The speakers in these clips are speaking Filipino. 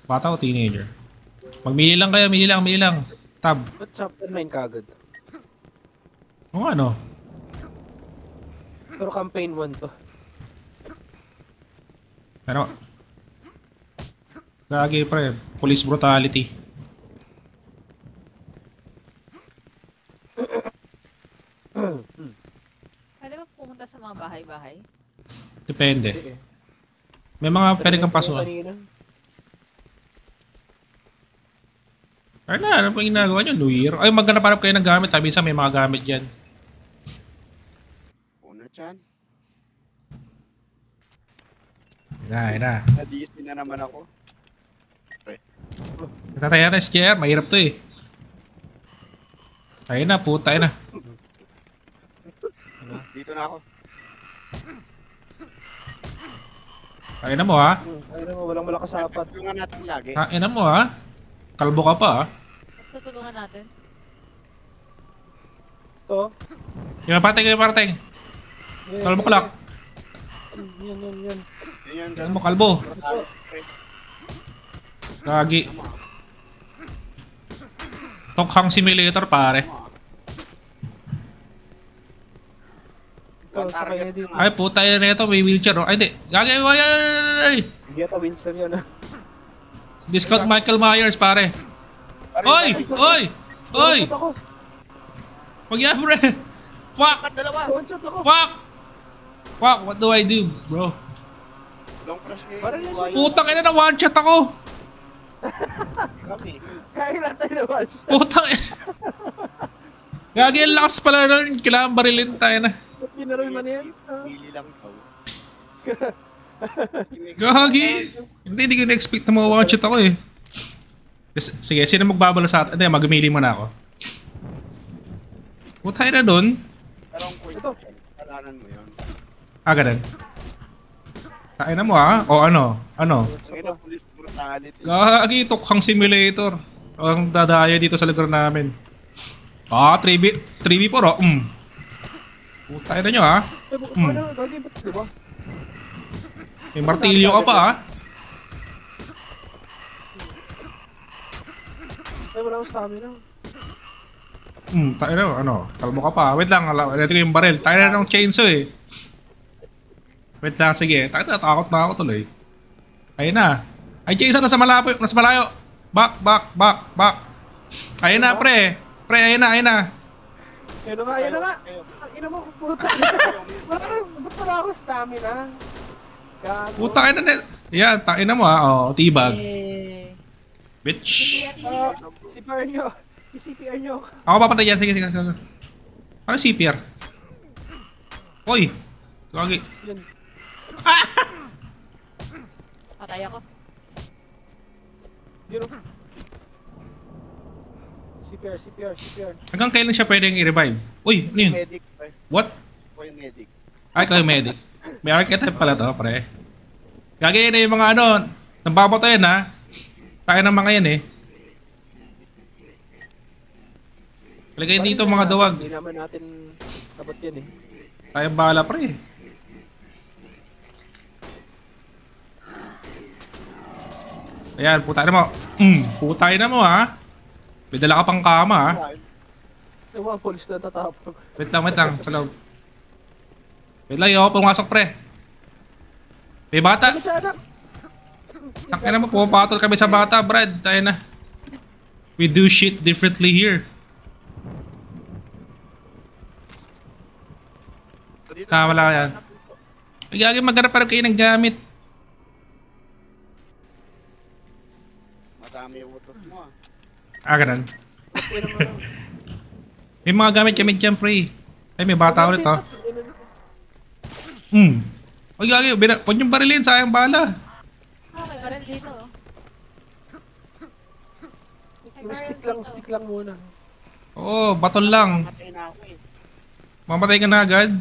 Bata o teenager? Magmili lang kayo, mili lang. Tab. Ba't chapter 9 kagad? O ano? Pero campaign 1 to. Pero... Gagi pre, police brutality. Pwede ba pumunta sa mga bahay-bahay? Depende. Sige. May mga pwede kang Paso. pasukan. Ay na, ano pang ginagawa nyo? New Year? Ay, maghanap-hanap kayo ng gamit. Minsan may mga gamit dyan. Una dyan. Ay na. Na-DC na naman ako. Tataya na SJR, mahirap to eh. Ayun na, puta na. Dito na ako. Ayun na mo ha. Ayun mo, walang malakas sapat. Tulungan natin lagi. Ayun na mo ha. Kalbo ka pa ha. Tutulungan natin. To. Yung parating. Kalbo ka lang. Yan. Yan, Ayun mo, kalbo. Gagi. Tokhang simulator pare. Ito, sakay na dito. Ay puta yun na ito, may wheelchair oh. Ay hindi. Gagi, ay. Hindi ata Windsor yan ah. Discount Michael Myers pare. Oy! One-shot ako. Wag yan pre. Fuck! Dalawa. One-shot ako. Fuck! What do I do bro? Long crush ngayon. Parang yan. Putang ina na one shot ako! Kami. Kaya natin na one-shot. Putang ina. Gagi, ang lakas pala nun. Kailangan barilin tayo na. Ba't binarol man yan? Pili lang daw. Gagi! Hindi ko na-expect na mga one shot ako eh. Sige, sino magbabalo sa atin? Hindi, magmili muna ako. Putay na dun. Pero ang point, Ito. kalanan mo yun. Ganun. Tain na mo ha? O ano? Ngayon ang police brutality. Gagi, tokhang simulator. Ang dadaya dito sa lugar namin. 3v4 oh. Putay na nyo ha? Ano, gagi, ba't diba? May martilyo ka pa ha? Ay, wala akong stamina. Tayo na, ano? Kalmo ka pa. Wait lang, ito ko yung baril. Tayo na ng chainsaw eh. Wait lang, sige. Tayo na, takot na ako tuloy. Ayun na. Ay, chainsaw, nasa malayo. Back. Ayun na, pre. Pre, ayun na. Ayun na nga. Ang ina mo, puta. Ba't wala akong stamina? Gago. Puta ka na. Yan, tayo na mo ha. O, tibag. Bitch. CPR nyo. I-CPR nyo. Ako papatay yan. Sige. Ano CPR? Hoy. Gagi. Yan. Patay ako. Yun o. CPR. Hanggang kailan siya pwedeng i-revive? Uy, ano yun? Medic. What? Ako yung medic. Ay, kayo medic. May archetype pala to, pre. Gagi na yung mga ano. Nambabatayan ha. Tayo ng mga yan eh. Palagay dito mga duwag. Hindi naman natin dapat yan eh. Tayo bahala pre. Ayan, putay na mo. Putay na mo ha. May dala ka pang kama ha. Ay, mga polis na tatapag. Wait lang. Sa loob. Wait lang, ako pumasok pre. May bata. Ano siya anak? Tangina mo, pumapatol kami sa bata, Brad. Tayo na. We do shit differently here. Wala ka yan. Ay, gagi, maghanap pa rin kayo ng gamit. Madami yung utos mo Ganun. May mga gamit kami dyan, pre. Ay, may bata ulit, oh. Ay, gagi, huwag niyong barilin, sayang bala. May baril dito. Stick lang muna. Oo, batol lang. Matay na ako eh. Mamatay ka na agad.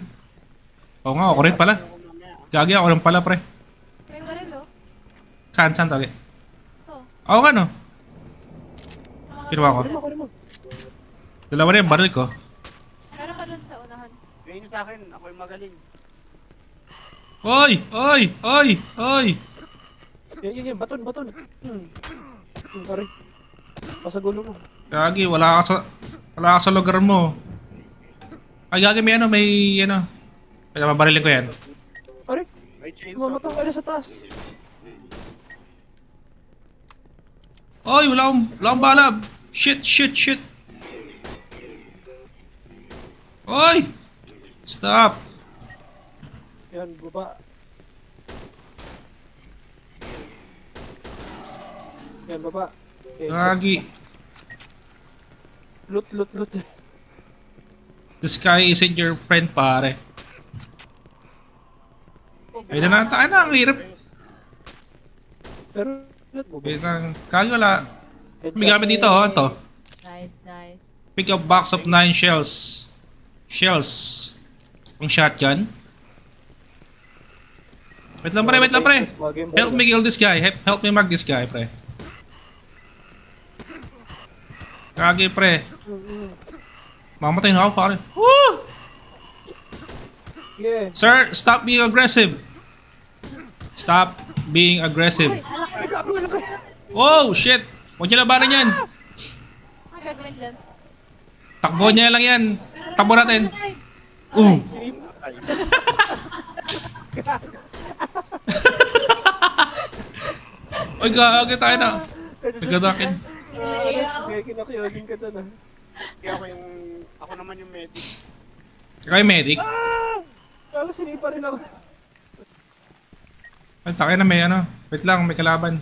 Oo nga, ako rin pala. Gagi, ako rin pala, pre. May baril oh. Saan, Toge? Ito. Oo nga, no? Kinuha ko. Kunin mo. Dalawa na yung baril ko. Meron ka dun sa unahan. Ngayon sa akin, ako yung magaling. Oy! Yan. Baton. Pare. Pasagulo mo. Gagi, wala ka sa lugar mo. Ay, gagi, may Kaya mabarilin ko yan. Pare, May chainsaw. mamatang ka na sa taas. Oy, wala akong bala. Shit. Oy! Stop! Yan, baba. Yan, baba. Okay, Gagi. loot. The sky isn't your friend, pare. Ayun na tayo na, ang hirap. Pero, loot mo ba? Wait lang. Gagi, wala. May gamit dito, oh. Ito. Nice. Pick up box of 9 shells. Ang shotgun. Wait lang, pre. Help me kill this guy. Help me mag this guy, pre. Gagi, pre. Mamatay na ako, pare. Woo! Yeah. Sir, stop being aggressive. Stop being aggressive. Ay, gago na kayo. Oh, shit. Huwag niyo labanan yan. Ang gagawin dyan? Takbo niya lang yan. Takbo natin. Ay, Sinip. Ay, Ay, gagi tayo na. Nagadakin. Kaya kinakiyodin ka doon ah. kaya ako naman yung medic. Ikaw yung medic. Gago, sinipa rin ako. Ay, takin na may Wait lang, may kalaban.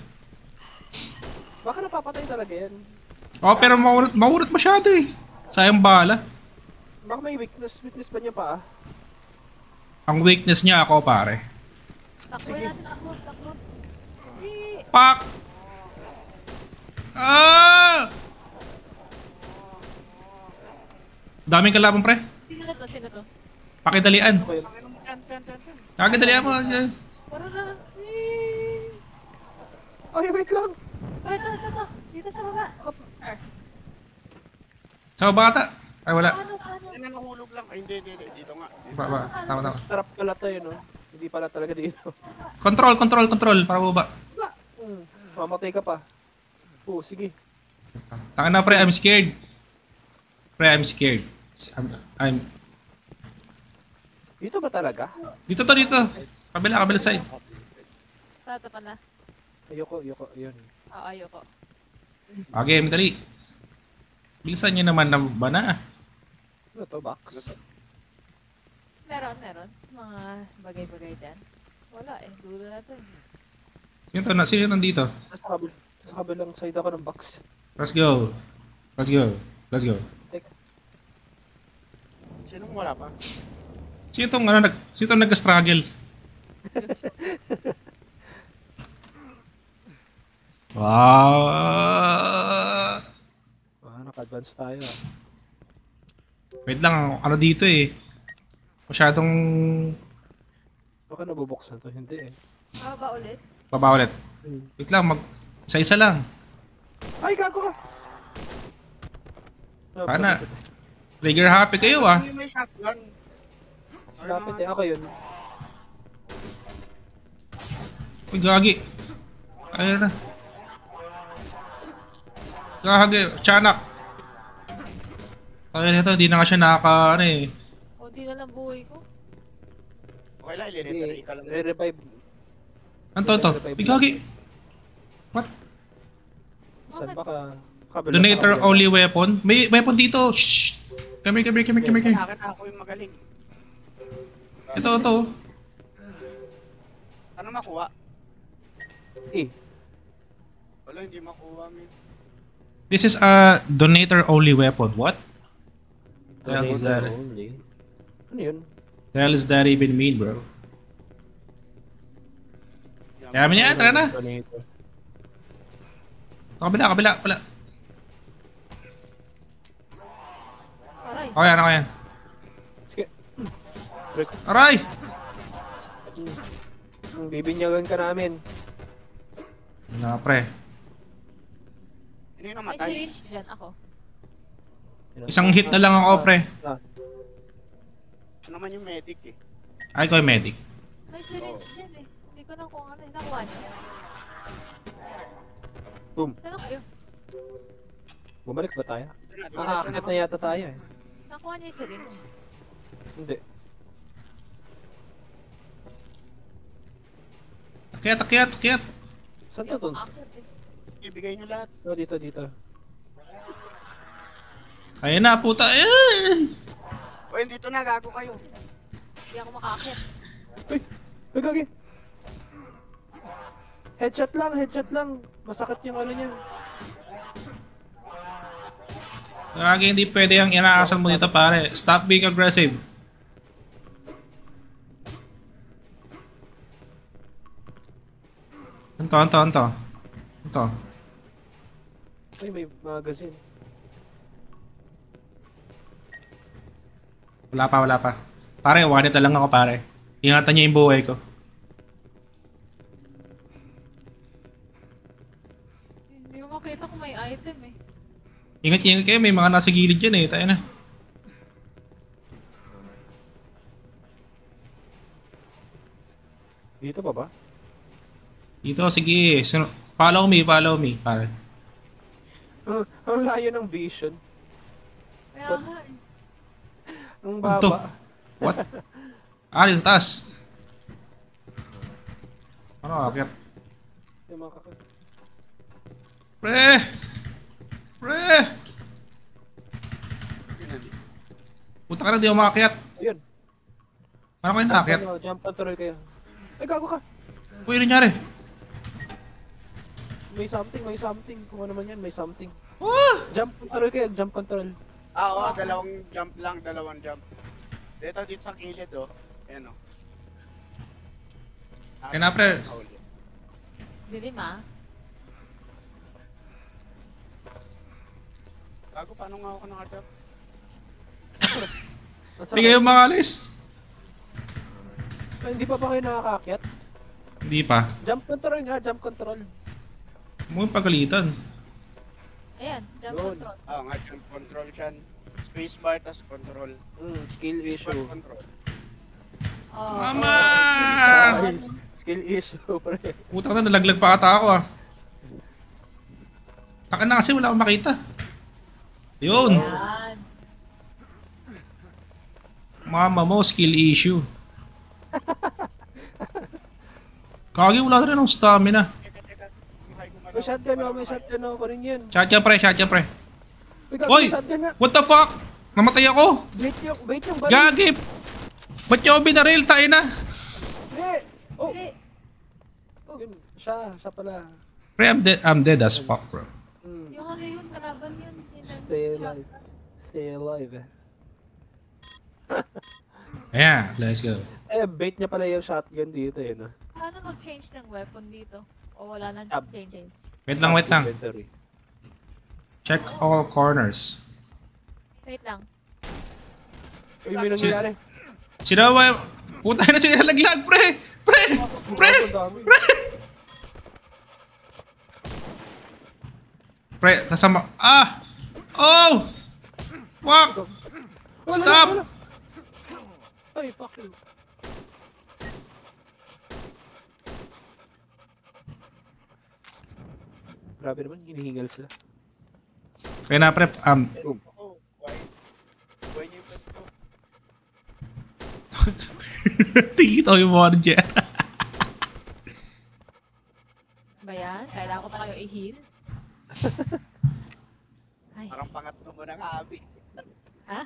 Baka napapatay talaga yan. Oh, pero maurot masyado eh. Sayang bala. Baka may weakness ba niya pa ah? Ang weakness niya ako, pare. takbuhin natin, takbo. Pak! Ah! Daming kalaban, pre. Sino to? Pakidalian. Okay. Yan. Pakidalian mo. Para na. Ay, wait lang. Ay, ito. Dito sa baba. Sa bata. Ay, wala. Paano? Yan na nahulog lang. Ay, hindi. Dito nga. Tama. Trap pala tayo, no? Hindi pala talaga dito. Control. Para baba. Mamatay ka pa. Oo, sige. Taka na, pre. I'm scared. Pre, I'm scared. I'm... Dito ba talaga? Dito. Kabila side. Tato pa na. Ayoko, yun. Oo, ayoko. Okay, dali. Bilisan nyo naman na ba na? Ano to, box? Meron. Mga bagay-bagay dyan. Wala eh. Dulo na to eh. Sino nandito? Sa kabilang side ako ng box. Let's go. Teka. Sinong wala pa? Sino tong nag-struggle? Wow! Naka-advance tayo ah. Wait lang, dito eh. Masyadong Baka nabubuksan to, hindi eh. Baba ulit. baba ulit. Wait lang, isa-isa lang. Ay, gago ka! Pana. Trigger happy kayo ah. Hindi may shotgun. Lapit eh, ako yun. Uy, gagi. Ayun na. Gagi, tiyanak. Ay, ito, di na nga siya Kunti na lang buhay ko. Okay lang, ililitarate ka lang. Re-revive. Ano to? Uy, gagi. What? Saan ba ka? Kabila Donator sa kabila. only weapon? May weapon dito. Shh. Come here. Akin na ako yung magaling. Ito. Ano makuha? Eh, Wala, hindi makuha, man. This is a donator only weapon. What? The hell is that? only. Ano yun? The hell is that even mean, bro? Yaman niya, tara na. Donator. Kabila. Aray. Okay yan. Sige. Break. Aray! Bibinyagan ka namin. Na, pre. Sino yung May namatay? syringe dyan ako. Isang hit na lang ako, pre. Ano naman yung medic eh. Ay, ko yung medic. May syringe dyan eh. Hindi ko na kung ano. Nakuha niyo. Boom. Saan kayo? Bumalik ba tayo? Ito na, Aakit na yata tayo eh. Nakuha niya isa rin. Hindi. Akyat. Saan Hindi to ako to? akit eh. Ibigay nyo lahat. Oh, dito. Ayun na, puta. O, dito na, gago kayo. Hindi ako makakit. Uy, gagi! Headshot lang. Masakit yung ano niya. Lagi hindi pwede ang inaasal mo dito, pare. Stop being aggressive. Ito. Uy, may magazine. Wala pa. Pare, wanita lang ako, pare. Ingatan niyo yung buhay ko. Hindi mo makita kung may item eh. Ingat kayo, may mga nasa gilid dyan eh. Tayo na. Dito pa ba? Dito, sige. Follow me, pare. Ang layo ng vision. Kaya nga eh. Ang Ito. baba. What? Dito sa taas. Ano, akyat? Yung mga kakit. Pre! Puta ka na, di ako makakyat. Ayun. Ano kayo nakakyat? Jump control kayo. Ay, gago ka! Uy, ano nangyari? May something. Kung ano man yan, may something. Ah! Jump control. Oo, dalawang jump. Dito sa kilid, oh. Ayan, oh. Kaya na, pre. Dilim ah. Gago, paano nga ako nakajump? Hindi kayo makalis. Ay, hindi pa ba kayo nakakakyat? Hindi pa. Jump control. Mukhang pagalitan. Ayan, jump Yun. control. Oo nga, jump control siyan. Spacebar, tas control. Skill issue. Control. Oh, Mama! Nice. Skill issue, pre. Putang na, nalaglag pa ata ako ah. Taka na kasi wala akong makita. Yun. Ayan. Mama mo, skill issue. Kagi, wala na rin akong stamina. Teka. May shotgun pa rin yun. Shotgun pre. Gago, Hoy! may shotgun nga. What the fuck? Namatay ako. Bait yung baril. Gagi! Ba't nyo ako binaril? Tayo na. Hindi. Oh, Hindi. yun. Siya pala. Pre, I'm dead as fuck, bro. Yung ano yun, kalaban yun. Yun ang- Stay alive eh. Ayan, let's go. Bait niya pala yung shotgun dito eh, no? Paano mag-change ng weapon dito? O wala nang Tab. change? Wait lang. Inventory. Check all corners. Wait lang. Uy, may nangyayari. Sino ba? Puta na siya nalaglag, pre! Pre! Ang dami. Pre, kasama. Ah! Oh! Fuck! Stop! Wala. Ay, fuck you. Grabe naman, hinihingal sila. Kaya na, pre. Oh, why niyo yung to? Tingito yung mga dyan. Ba yan? Kailangan ko pa kayo i-heal? Ay, Parang pangatlo mo na nga, Abi. ha?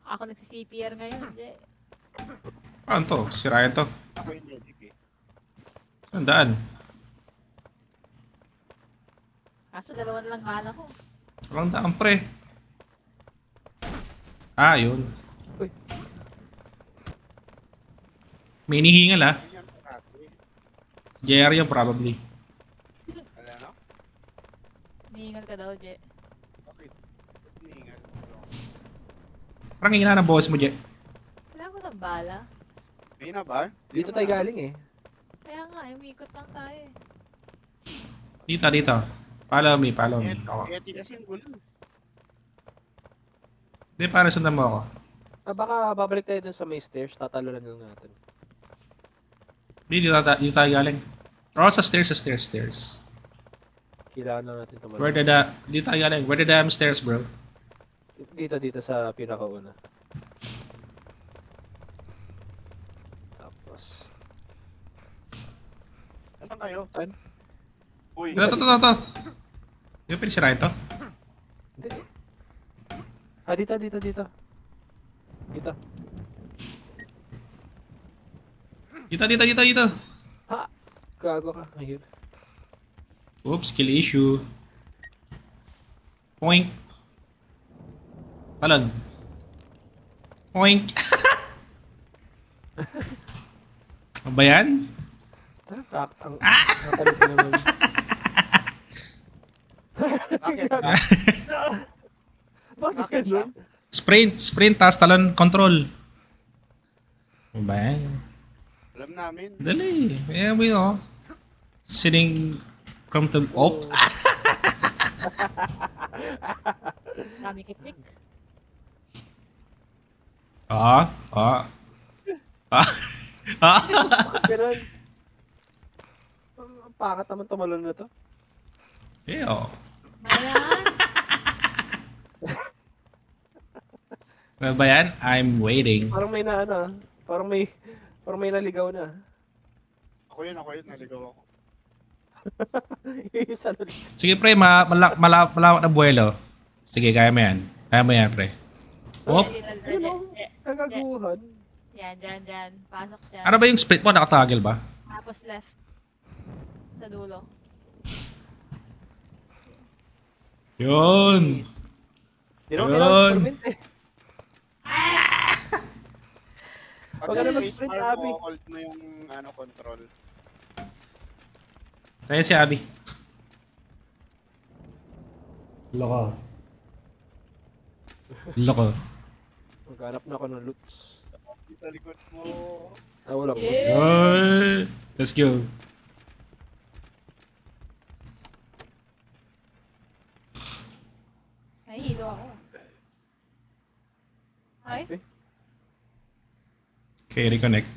Ako nagsi-CPR ngayon, Je. Ano to? Sirayan to. Ako yung medic eh. Saan daan? Kaso dalawa na lang mana ko. Walang daan, pre. Ah, yun. Uy. May inihingal ah. Yun yan, parati. JR yun probably. Wala, no? Nihingal ka daw, Je. Bakit? Hiningal. Parang hingina ng boss mo, Je. Kailangan ko ng bala. Hindi na ba? Dito tayo galing eh. Kaya nga, umikot lang tayo eh. Dito. Follow me. Ako. Eti kasi yung gulo. Hindi, para sundan mo ako. Baka babalik tayo dun sa may stairs, tatalunan lang natin. Hindi, dito tayo galing. Oh, sa stairs, sa stairs, stairs. Kailangan na natin tumalon. Where dito tayo galing. Where the damn stairs, bro? Dito sa pinakauna. Tapos. Saan kayo? Saan? Uy, Ito. Yung pinisira ito? Hindi. Ah, dito. Dito. Dito. Ha! Gago ka. Ayun. Oops, skill issue. Poink. Talon. Poink. Ano ba yan? Ang nakalit na naman. bakit? Bakit Bakit siya? ganun? Sprint, tas talon, control. Ano ba yan? Alam namin. Dali. Ayan mo yun, sitting come to... Oh! Dami kiklik. Bakit ganun? Ang pangat naman tumalon na to. Ew. Ayan. Ano ba yan? I'm waiting. Parang may na ano ah. Parang may naligaw na. Ako yun, naligaw ako. Isa na rin. Sige pre, malawak na buwelo. Sige, kaya mo yan. Pre. Op. Ano? Kagaguhan. Dyan. Pasok dyan. Ano ba yung sprint mo? Nakatagel ba? Tapos left. Sa dulo. Yun. Di naman Ayun. kailangan sprint eh. Pag Wag ka na space mag-sprint, bar Abby. mo, hold mo yung control. Tayo si Abby. Loko. Maghanap na ako ng loots. Sa likod mo. Ah, wala ko. Yeah. Ay, let's go. Nahihilo ako. Ay? Okay, reconnect.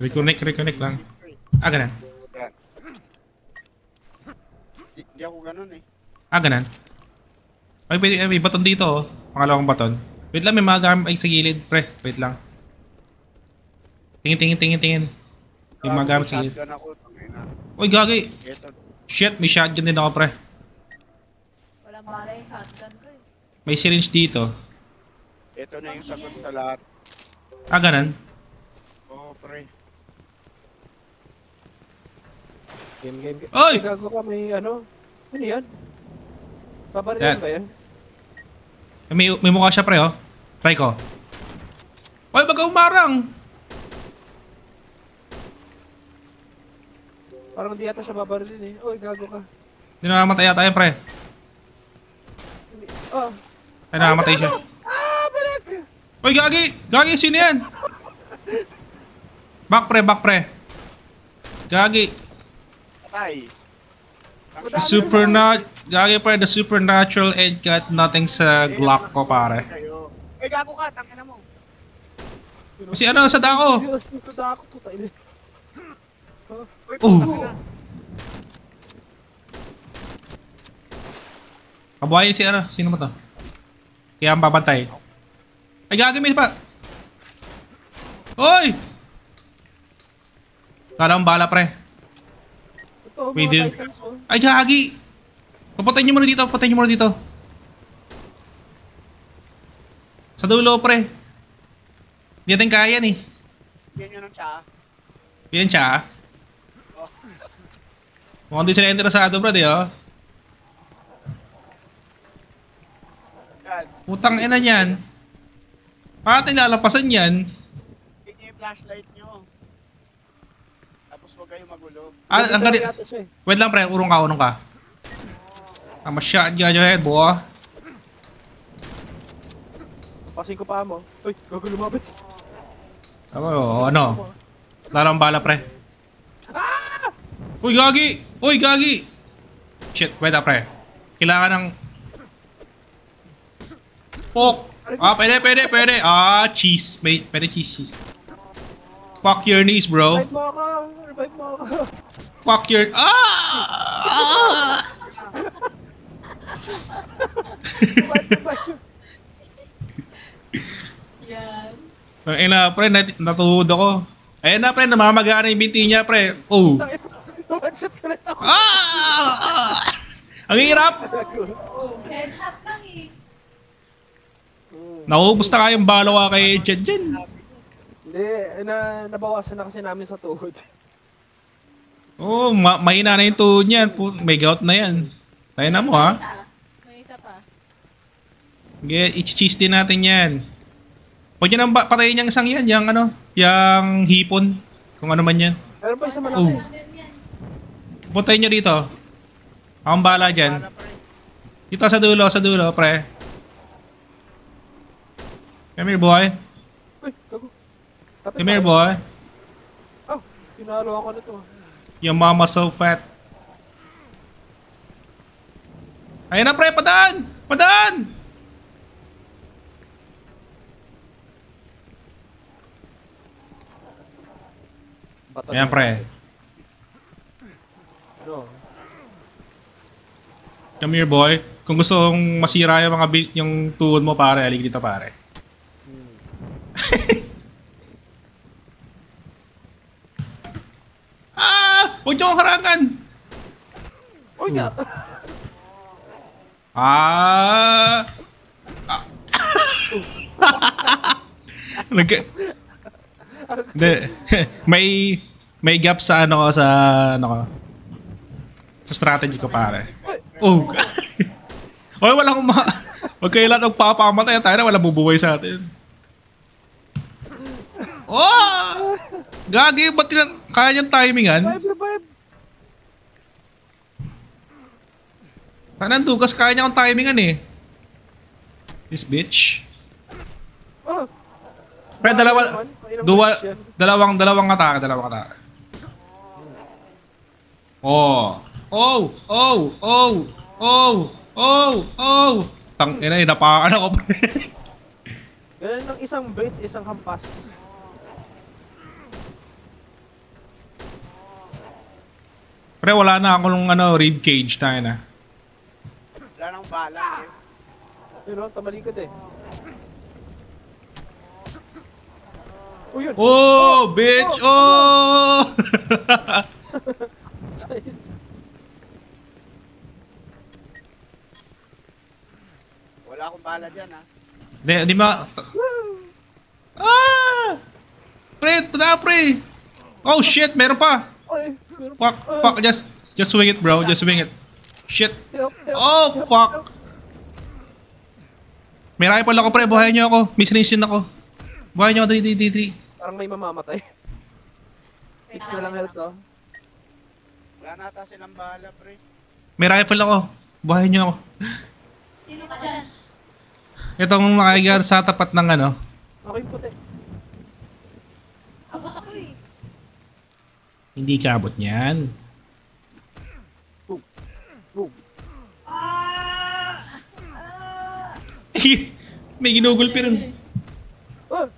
Ayoko Reconnect lang. Ganun. Yan. Di ako ganun eh. Ganun. Ay, may baton dito, oh. Pangalawang baton. Wait lang, may mga ay sa gilid. Pre, wait lang. Tingin. May mga gamit sa gilid. Shotgun ako, tangina. Uy, gagi. Ito. Shit, may shotgun din ako, pre. Walang bala yung shotgun ko eh. May syringe dito. Ito na yung sagot sa lahat. Ganun. Oo, pre. Game. Oy! Gago ka, may ano? Ano yan? Babaril Yan. ba yan? May mukha siya, pre, oh. Try ko. Oy, baga umarang! Parang di yata siya babarilin eh. Oy, gago ka. Hindi nakamatay yata yan, pre. Oh. Ay, nakamatay siya. Balik! Oy, gagi, sino yan? Back, pre. Gagi. Patay. The supernatural ain't got nothing sa Glock ko, pare. Eh, gago ka, tangina mo. Si ano, sa dako. Sa dako, puta ina. Uy, Oh. tangina. Kabuhayin si ano, sino mo to? Kaya ang babantay. Ay, gagi, may pa. Hoy! Kalang bala, pre. Ito, Pwede yun. mga titans oh. Ay, gagi! Papatayin niyo muna dito, Sa dulo, pre. Hindi natin kaya yan, eh. Yan yun ang tsa. Yan siya, ah. Mukhang di sila interesado, bro, di, oh. Yan. Putang ina niyan. Bakit nilalapasan yan? Tingin niyo yung flashlight nyo. Tapos huwag kayo magulo. Ang gani... Yata siya eh. Wait lang, pre. Urong ka. I'm a shotgun your head, boy. Pasin ko pa mo. Uy, gago lumabit. Ano? Larang bala, pre. Uy, gagi! Shit, wait up, pre. Kailangan ng... Poke! Pwede. Cheese. Pwede cheese. Fuck your knees, bro. Revive mo ako! Revive mo ako! Fuck your... Revive! Yan. Ang ina, pre, natuhod ako. Ayun na, pre, namamagana yung binti niya, pre. Oh. One-shot ka na ako! Ang hirap! Headshot lang eh. Naubos na kayong balawa kay Jen Jen. Hindi, nabawasan na kasi namin sa tuhod. Oh, mahina na yung tuhod niyan. May gout na yan. Tayo na mo, ha? May isa pa. Okay, i-cheese din natin yan. Huwag nyo nang patayin yung isang yan, yung ano, yung hipon. Kung ano man yan. Meron pa isa Oh. malaki. Puntayin nyo dito. Akong bahala dyan. Dito sa dulo, pre. Come here, boy. Uy, gago. Tapit Come here, tayo. boy. Oh, pinalo ako nito. Your mama so fat. Ayun na, pre, padaan! Padaan! Bato Ayan, na. pre. Ano? Come here, boy. Kung gusto mong masira yung yung tuhod mo, pare, alig dito, pare. Huwag niyo akong harangan! Uy, nga! Ah! Nag... Hindi. may gap sa ano ko sa sa strategy ko, pare. Oh. Oy, wala akong wag kayo lahat magpapamatay tayo na wala bubuhay sa atin. Oh! Gagi, ba't kaya niyang timingan? Revive! Tanan Dugas, kaya niya akong timingan eh. This bitch. Oh! Pre, dalawang atake. Oh. Tang ina, inapakan ako, pre. Ganun ng isang bait, isang hampas. Pre, wala na ako nung rib cage tayo na. Wala nang bala eh. Pero tamalikod eh. Oh, yun! Oh, bitch! Oh! Wala akong bala dyan ha. Di ma... Ah! Pre, tada, pre! Oh, shit, meron pa! Ay, meron Fuck, fuck, just swing it, bro. Just swing it. Shit. help, Oh, fuck. May rifle ako, pre. Buhayin niyo ako. Miss range din ako. Buhayin niyo ako, 3. Parang may mamamatay. 6 na lang health, oh. Wala na ata silang bala pre. May rifle ako. Buhayin niyo ako. Sino ka dyan? Itong nakahiga sa tapat ng ano. Okay, puti. Abot ako eh. Hindi kaabot niyan. Boom. May ginugulpi rin. Oh!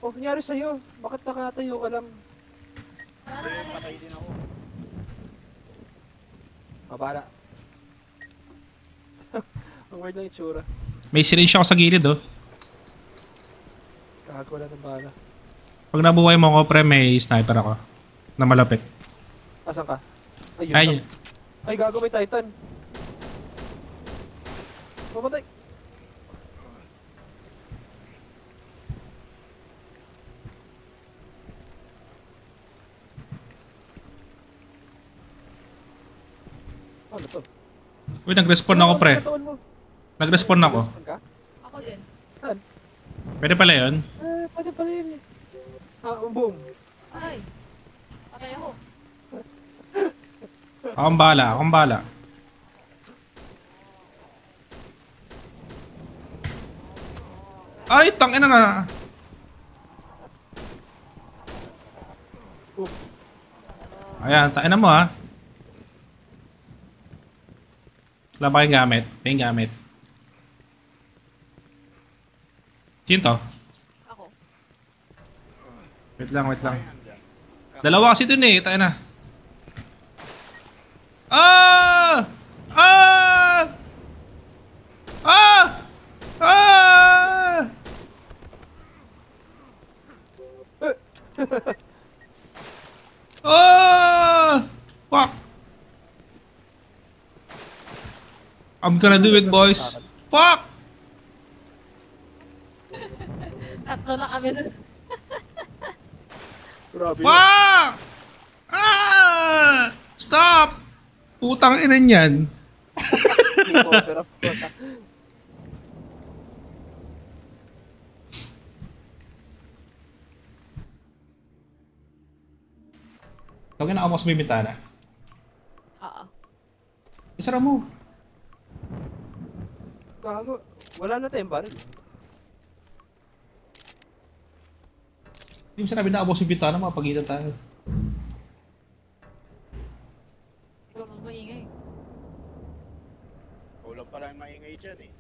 Oh, nangyari sa'yo? Bakit nakatayo ka lang? Pre, patay din ako. Mabala. Ang weird ng itsura. May syringe ako sa gilid, oh. Kago na ng bala. Pag nabuhay mo ako, pre, may sniper ako. Na malapit. Asan ka? Ayun. Ay, Ay, gago, may Titan. Mamatay. Ano to? wait, nag-respawn ako, pre. Katawan mo. Nag-respawn ako. Respawn ka? Ako din. Saan? Pwede pala yun. Pwede pala yun eh. Boom. Ay. Patay ako. Akong bala. Ay, tangina na. Boom. Ayan, tangina mo, ha. Wala ba kayong gamit? Kayong gamit. Sino to? Ako. Wait lang, wait lang. Ayan, dyan. Dalawa kasi dun eh, tayo na. Ah! Ah! Ah! Ah! Ah! Fuck! I'm gonna do it, boys. Fuck! Tatlo na kami nun. Grabe. Fuck! Ah! Stop! Putang ina niyan. Game over up. Tawagin na ako sa may bintana. Oo. Isara mo. Gago. Wala na tayong baril. Hindi mo sinabi na abos yung bintana, mapagitan tayo. Ikaw mas maingay. Kulang pala yung maingay dyan eh.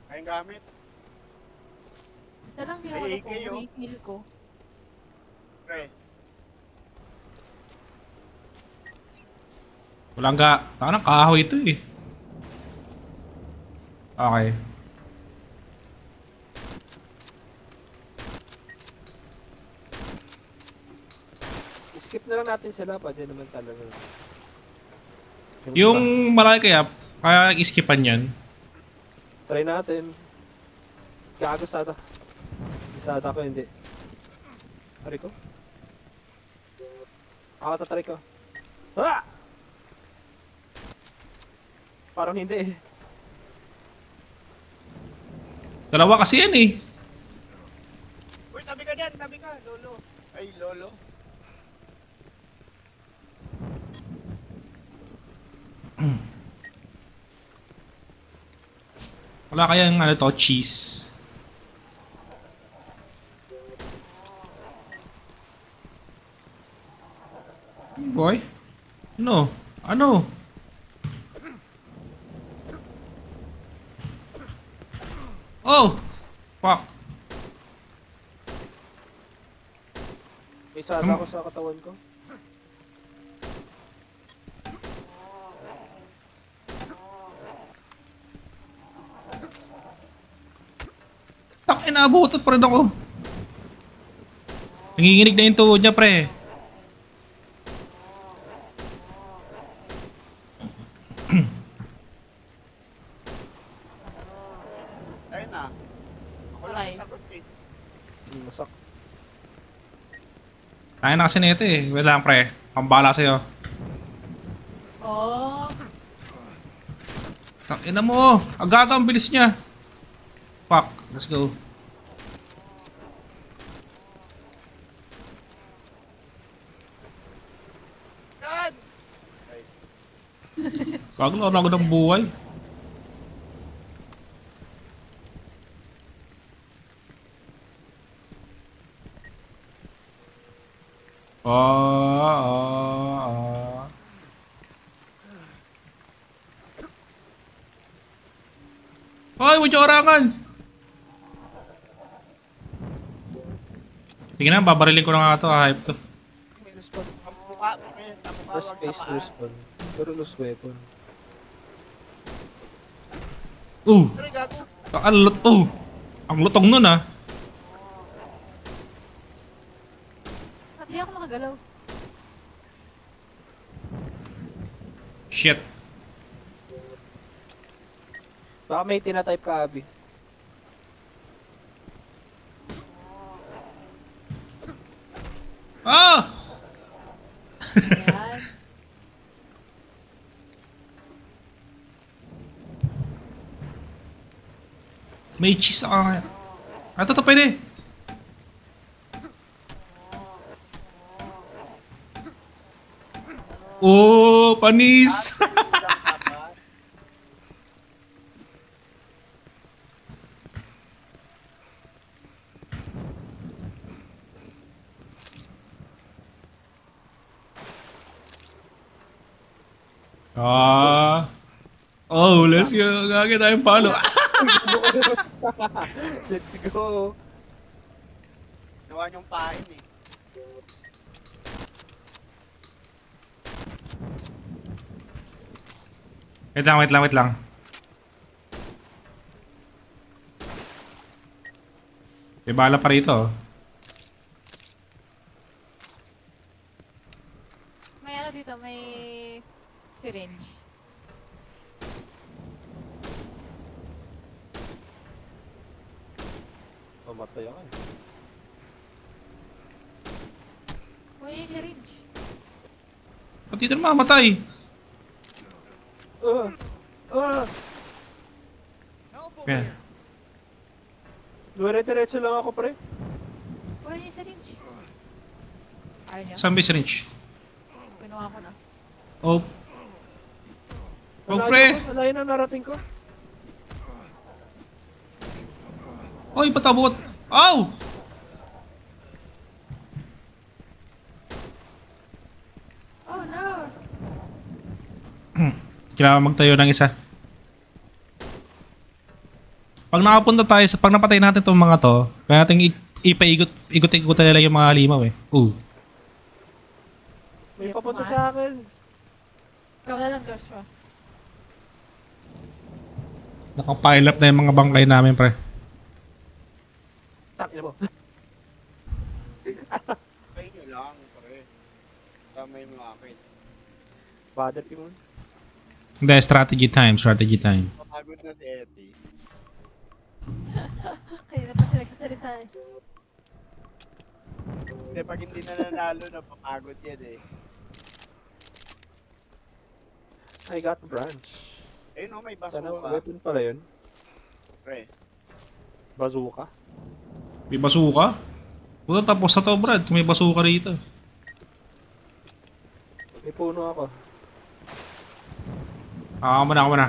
Kayang gamit. Isa lang yung Ay, ano ko, kayo. refill ko. Pre. Walang ga. Taka ng kahoy ito eh. Okay. Skip na lang natin sila pa. Diyan naman talaga. Yung malaki kaya iskipan yan. Try natin. Gago sada. Sada ko hindi. Try ko. Ako tatry ko. Ah! Parang hindi eh. Dalawa kasi yan eh. Uy, tabi ka dyan, tabi ka, lolo. Ay, lolo. Wala kayang ano to, cheese. Hey boy. Ano? Ano? Oh! Fuck. May sada ko sa katawan ko. Tak, inaabutan pa rin ako. Nanginginig na yung tuhod niya, pre. Ayun na. Ako lang Alay. yung sagot eh. Masak. Kaya na kasi nito eh. Wait lang, pre. Ang bala sa'yo. Oh, Tak, ina mo. Agad ang bilis niya. Fuck. Let's go. Yan! Ay, Kagalaw na ako ng buhay. Ah. Hoy, huwag niyo orangan! Sige na, babarilin ko na nga ito. Hype to. May respawn. ang mukha, men, ang mukha First wag sa space paa. respawn. Pero lost weapon. Pre, gago. Ang lutong nun ah. hindi ako makagalaw. Shit. Baka may tinatype ka, Abby. Ah! Ayan. May cheese ako kaya. Ah, ito pwede. Oh, panis! Ah. Oh, let's go. Gagawin tayong palo. Let's go. Nawa niyong pain eh. Wait lang, wait lang, wait lang. May bala pa rito. May ano dito, may syringe. Mamatay ako eh. Kunin yung syringe. Ba't dito na mamatay? Uh, Yan. Dire-diretso lang ako, pre. Kunin yung syringe. Ayaw niyo? Saan ba yung syringe? Pinuha ko na. Oh. Oh, pre. Alayin na narating ko. Oy, patabot. Ow! Oh no! Kailangan magtayo ng isa. Pag nakapunta tayo, pag napatay natin itong mga to, kaya natin ikot-ikot nila yung mga halimaw eh. May papunta sa akin. Ikaw na lang, Joshua. Nakapile up na yung mga bangkay namin, pre. Takin mo. Kayo nyo lang, pare. Tama yung mga akin. Bother you mo. Hindi, strategy time, strategy time. Papagod na si Eddie. Kaya na pa sila nagsasalita eh. Hindi, pag hindi na nanalo, napapagod yan eh. I got branch. Ayun o, may Sana bazooka. weapon pala yun. Pre, Bazooka. May basuka? Puta, tapos na to, Brad. Kung may basuka rito. May puno ako. Ako muna, ako muna.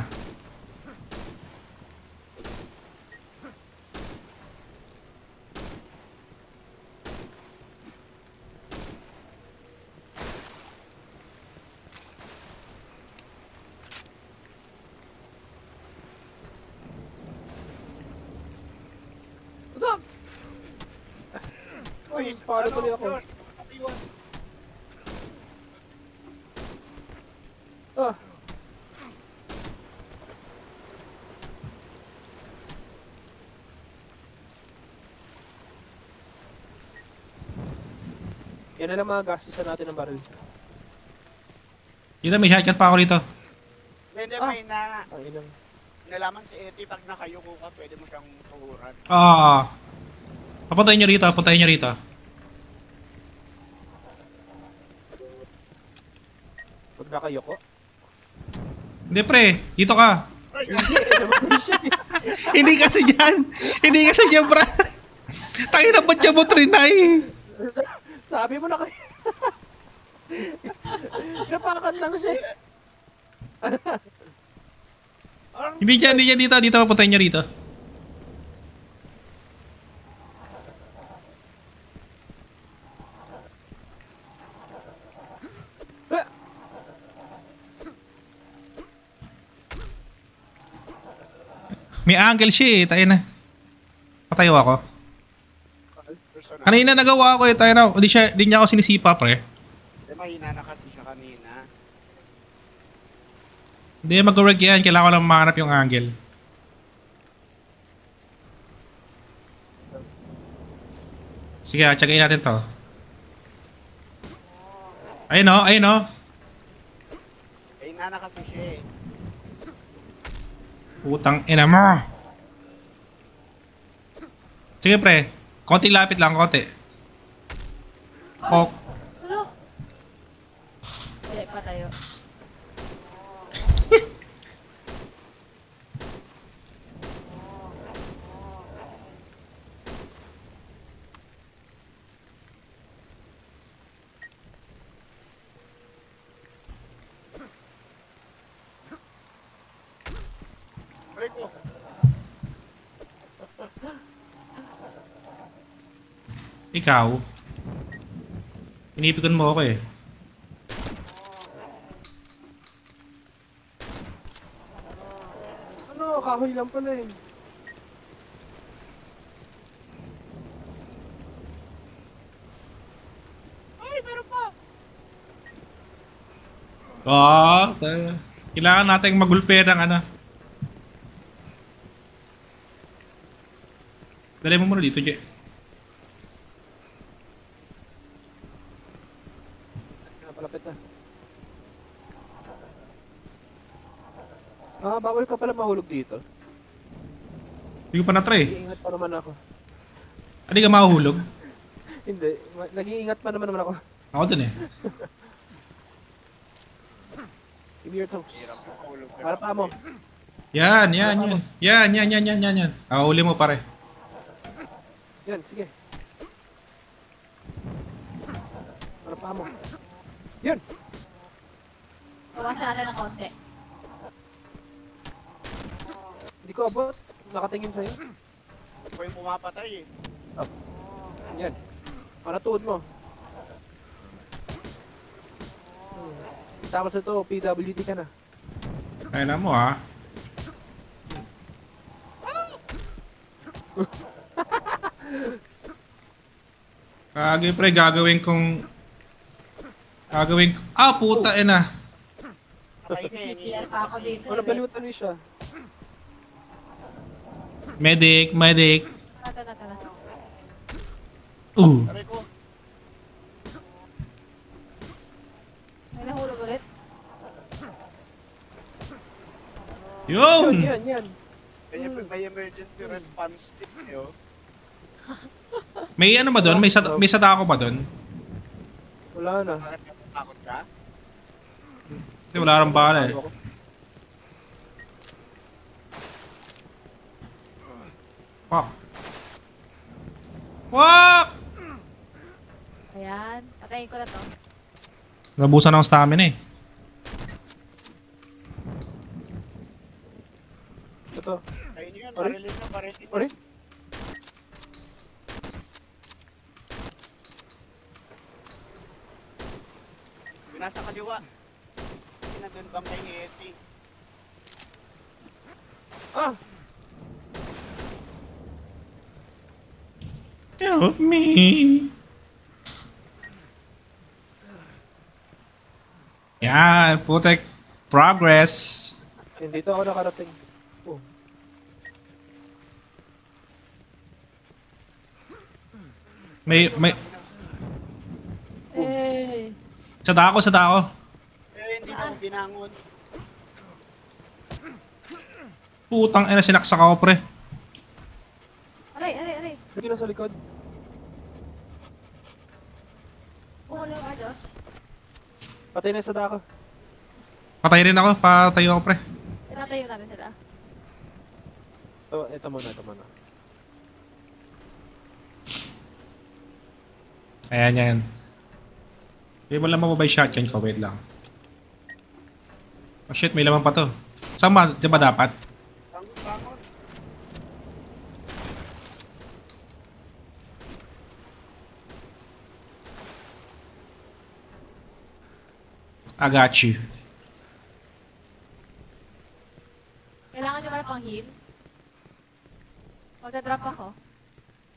Uy, paano tuloy ako? Josh, iwan. Ah! Yan na lang mga gastusan natin ng baril. Dito, may shotgun pa ako rito. Hindi, Ah. may na... Ang inang. Nalaman si Eddie, pag nakayuko ka, pwede mo siyang tuhuran. Papuntayin nyo rito, papuntayin nyo rito. Pag nakayoko. Hindi, pre. Dito ka. Hindi, namatay siya eh. Hindi kasi dyan. Hindi kasi dyan, Brad. Tayo na ba't siya mo trinay? Sabi mo na kayo. Napakan lang siya eh. Hindi dyan, hindi dyan. Dito, dito. Papuntayin nyo rito. May angle siya eh. Tayo na. Patayo ako. Personal. Kanina nagawa ko eh. Tayo na. Di niya ako sinisipa, pre. Hindi, mahina na kasi siya kanina. Hindi mag-work yan. Kailangan ko lang mahanap yung angle. Sige, tsagayin natin to. Ayun o, ayun o. Mahina na kasi siya eh. Putang ina mo. Sige pre. Konti lapit lang, konti. Oh, Ano? Hindi, patayo. Break mo. ikaw. Pinipikon mo ako eh. kahoy lang pala eh. Ay, meron pa! Kailangan nating magulpe ng ano. Dali mo muna dito, Je. Napalapit na. Bawal ka pala mahulog dito. Hindi ko pa na-try. Nag-iingat pa naman ako. Hindi ka mahuhulog. Hindi, nag-iingat pa naman ako. Ako din eh. Give me your toes. Hirap yung mahulog ka. Para pa mo. Yan. Yan. Uli mo pare. Yan, sige. Para pa mo. Yan! Bawasan natin ng konti. Hindi ko abot. Nakatingin sa'yo. Ako yung pumapatay eh. Yan. Para tuod mo. Tapos ito, PWD ka na. Kailan mo ha. Pre, gagawin kong... puta ina. Patay ka eh. CPR pa ako dito. Wala balutan niyo siya. Medic. Tara. Aray ko. May nahulog ulit. Yun! Yan. May emergency response team eh oh. May ano ba doon? May sadako ba doon? Wala na. Bakit natatakot ka? Hindi, wala rang bala eh. Fuck! Ayan. Patayin ko na to. Nabusan ng stamina eh. Ito. Ayun yun, Sorry? barilin. Ori? Yung nasa kaliwa. Nandun bang kay Yeti? Ah! Help me! Yan, putek. Progress. Dito ako nakarating. Oh. May... Hey! Sadako. Hindi na ako binangon. Putang ina, sinaksak ako pre. Aray! Dito na sa likod. Puhuli ka, Josh. Patay na sa dako. Patay rin ako, patay ako pre. Tinatayo namin sila. Ito muna. Ayan. Hindi mo lang mababay shotgun ko, wait lang. Oh shit, may laman pa to. Saan ba? Di ba dapat? Bangon. I got you. Kailangan nyo ba pang heal? Magda-drop ako.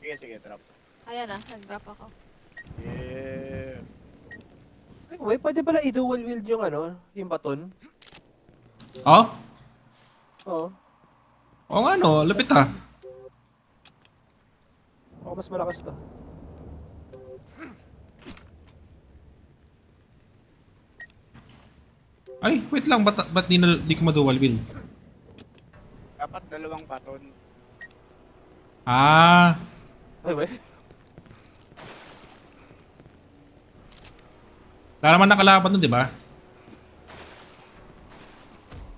Sige, drop. Ayan na, nag-drop ako. Yeah. Ay, wait, pwede pala i-dual wield yung yung baton. Oh? Oo. Oo nga no, lapit ah. Ako mas malakas to. Ay, wait lang, ba't di ko madual wheel? Dapat dalawang baton. Ah, Ay, wait. wala naman nakalaban nun, di ba?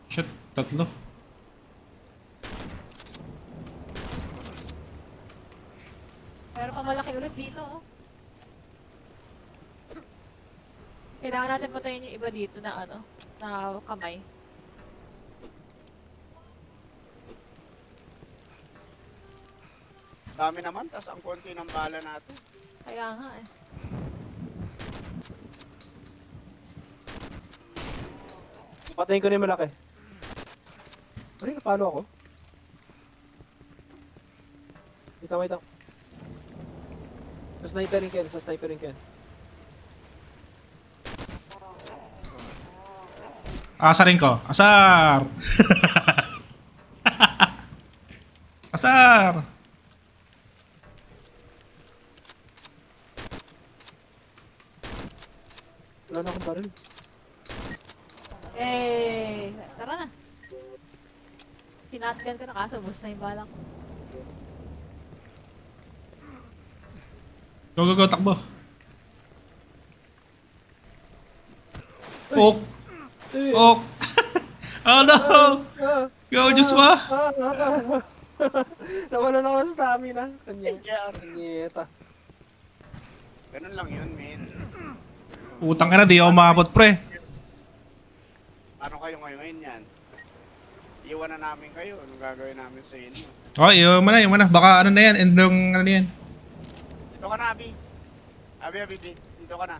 Shit, tatlo. Pero pa malaki ulit dito, oh. Kailangan natin patayin yung iba dito na na kamay. Dami naman, tas ang konti ng bala natin. Kaya nga eh. Patayin ko na yung malaki. Ay, napalo ako. Wait lang. Sa snipering Ken. Asarin ko. Asar! Asar! Wala na akong baril. Eh, tara na. Sinatgan ka na kaso, bus na yung balang. Go, takbo. Ok! Eh, Ok! Oh no! ah, Go, Joshua! Nawalan ako ng stamina. Jar. Kanyeta. Ganun lang yun, men. Utang ka na, di ako maabot, pre. Ano kayo ngayon yan? Iwan na namin kayo. Anong gagawin namin sa inyo? Oh, yun mo na. Baka ano na yan, end ng ano na yan. Dito ka na, Abi. Abi, dito ka na.